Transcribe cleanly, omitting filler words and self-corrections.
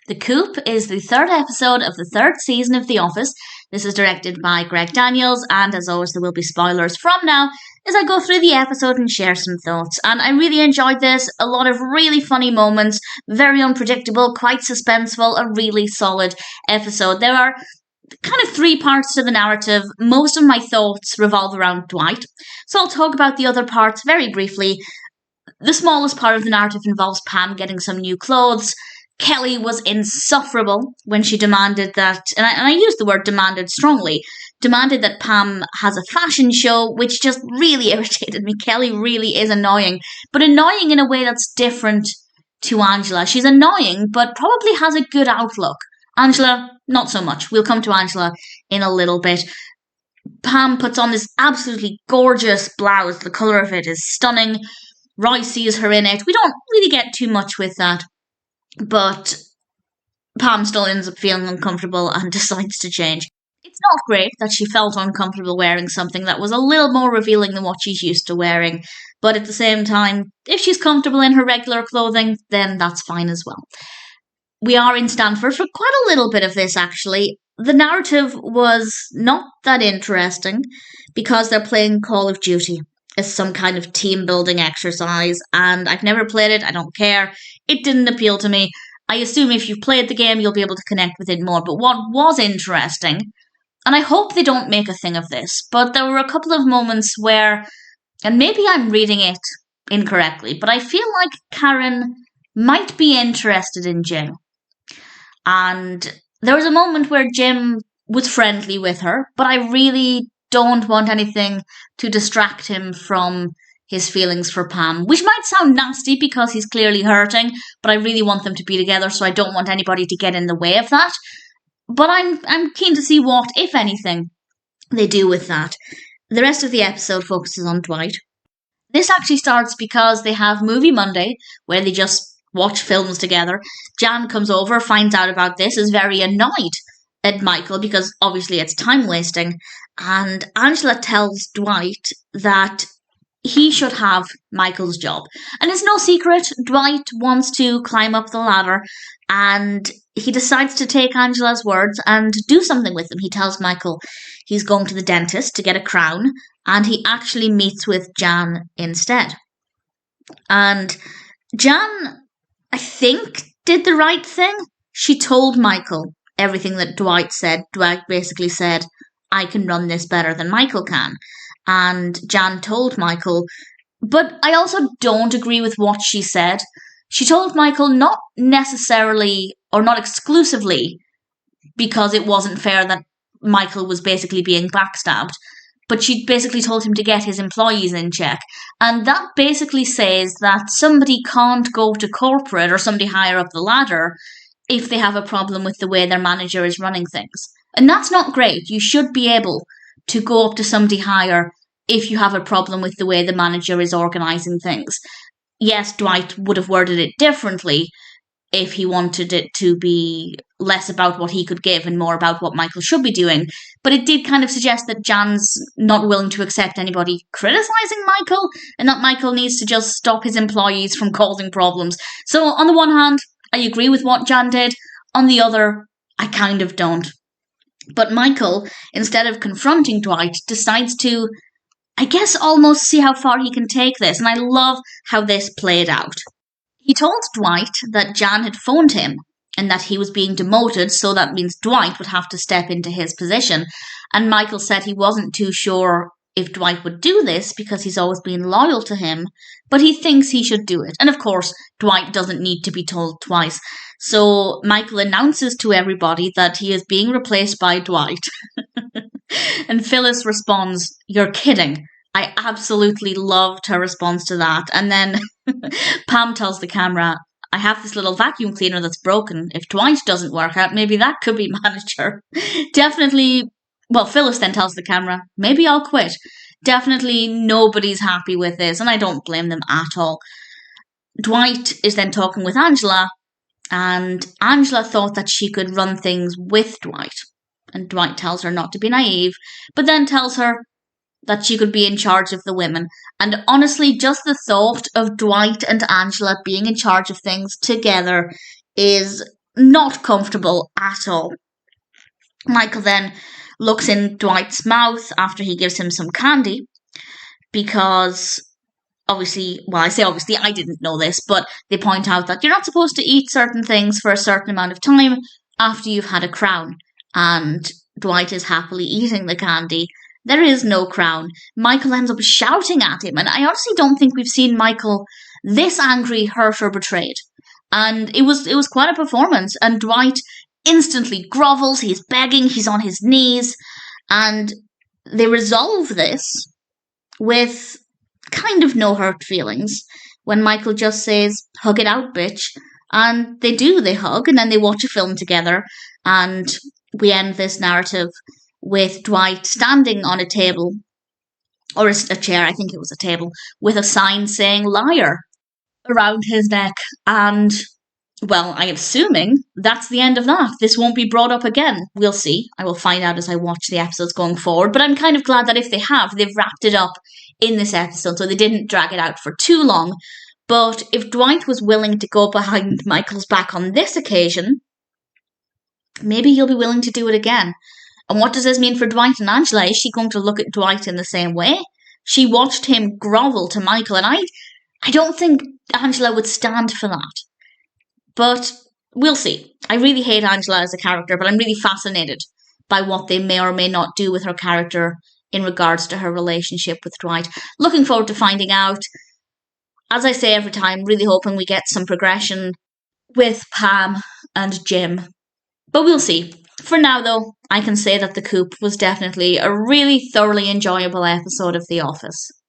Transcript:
The Coup is the third episode of the third season of The Office. This is directed by Greg Daniels, and as always, there will be spoilers from now as I go through the episode and share some thoughts. And I really enjoyed this. A lot of really funny moments, very unpredictable, quite suspenseful, a really solid episode. There are kind of three parts to the narrative. Most of my thoughts revolve around Dwight, so I'll talk about the other parts very briefly. The smallest part of the narrative involves Pam getting some new clothes. Kelly was insufferable when she demanded that, and I use the word demanded strongly, demanded that Pam has a fashion show, which just really irritated me. Kelly really is annoying, but annoying in a way that's different to Angela. She's annoying, but probably has a good outlook. Angela, not so much. We'll come to Angela in a little bit. Pam puts on this absolutely gorgeous blouse. The colour of it is stunning. Roy sees her in it. We don't really get too much with that. But Pam still ends up feeling uncomfortable and decides to change. It's not great that she felt uncomfortable wearing something that was a little more revealing than what she's used to wearing. But at the same time, if she's comfortable in her regular clothing, then that's fine as well. We are in Stanford for quite a little bit of this, actually. The narrative was not that interesting because they're playing Call of Duty as some kind of team-building exercise, and I've never played it, I don't care. It didn't appeal to me. I assume if you've played the game, you'll be able to connect with it more. But what was interesting, and I hope they don't make a thing of this, but there were a couple of moments where, and maybe I'm reading it incorrectly, but I feel like Karen might be interested in Jim. And there was a moment where Jim was friendly with her, but I really don't want anything to distract him from his feelings for Pam, which might sound nasty because he's clearly hurting, but I really want them to be together, so I don't want anybody to get in the way of that. But I'm keen to see what, if anything, they do with that. The rest of the episode focuses on Dwight. This actually starts because they have Movie Monday, where they just watch films together. Jan comes over, finds out about this, is very annoyed at Michael because obviously it's time wasting, and Angela tells Dwight that he should have Michael's job. And it's no secret, Dwight wants to climb up the ladder, and he decides to take Angela's words and do something with them. He tells Michael he's going to the dentist to get a crown, and he actually meets with Jan instead. And Jan, I think, did the right thing. She told Michael everything that Dwight said. Dwight basically said, I can run this better than Michael can. And Jan told Michael, but I also don't agree with what she said. She told Michael not necessarily, or not exclusively, because it wasn't fair that Michael was basically being backstabbed, but she basically told him to get his employees in check. And that basically says that somebody can't go to corporate or somebody higher up the ladder if they have a problem with the way their manager is running things. And that's not great. You should be able to go up to somebody higher if you have a problem with the way the manager is organising things. Yes, Dwight would have worded it differently if he wanted it to be less about what he could give and more about what Michael should be doing. But it did kind of suggest that Jan's not willing to accept anybody criticising Michael, and that Michael needs to just stop his employees from causing problems. So on the one hand, I agree with what Jan did. On the other, I kind of don't. But Michael, instead of confronting Dwight, decides to, I guess, almost see how far he can take this. And I love how this played out. He told Dwight that Jan had phoned him and that he was being demoted, so that means Dwight would have to step into his position. And Michael said he wasn't too sure if Dwight would do this because he's always been loyal to him, but he thinks he should do it. And of course, Dwight doesn't need to be told twice. So Michael announces to everybody that he is being replaced by Dwight. And Phyllis responds, "You're kidding." I absolutely loved her response to that. And then Pam tells the camera, I have this little vacuum cleaner that's broken. If Dwight doesn't work out, maybe that could be manager. Definitely, well, Phyllis then tells the camera, maybe I'll quit. Definitely nobody's happy with this, and I don't blame them at all. Dwight is then talking with Angela, and Angela thought that she could run things with Dwight. And Dwight tells her not to be naive, but then tells her that she could be in charge of the women. And honestly, just the thought of Dwight and Angela being in charge of things together is not comfortable at all. Michael then looks in Dwight's mouth after he gives him some candy because obviously, well, I say obviously, I didn't know this, but they point out that you're not supposed to eat certain things for a certain amount of time after you've had a crown. And Dwight is happily eating the candy. There is no crown. Michael ends up shouting at him, and I honestly don't think we've seen Michael this angry, hurt, or betrayed. And it was quite a performance, and Dwight instantly grovels, he's begging, he's on his knees, and they resolve this with kind of no hurt feelings when Michael just says, "Hug it out, bitch." And they do, they hug, and then they watch a film together, and we end this narrative with Dwight standing on a table, or a chair, I think it was a table, with a sign saying "liar" around his neck. And, well, I'm assuming that's the end of that. This won't be brought up again. We'll see. I will find out as I watch the episodes going forward. But I'm kind of glad that if they have, they've wrapped it up in this episode, so they didn't drag it out for too long. But if Dwight was willing to go behind Michael's back on this occasion, maybe he'll be willing to do it again. And what does this mean for Dwight and Angela? Is she going to look at Dwight in the same way? She watched him grovel to Michael, and I don't think Angela would stand for that. But we'll see. I really hate Angela as a character, but I'm really fascinated by what they may or may not do with her character in regards to her relationship with Dwight. Looking forward to finding out. As I say every time, really hoping we get some progression with Pam and Jim. But we'll see. For now, though, I can say that The Coup was definitely a really thoroughly enjoyable episode of The Office.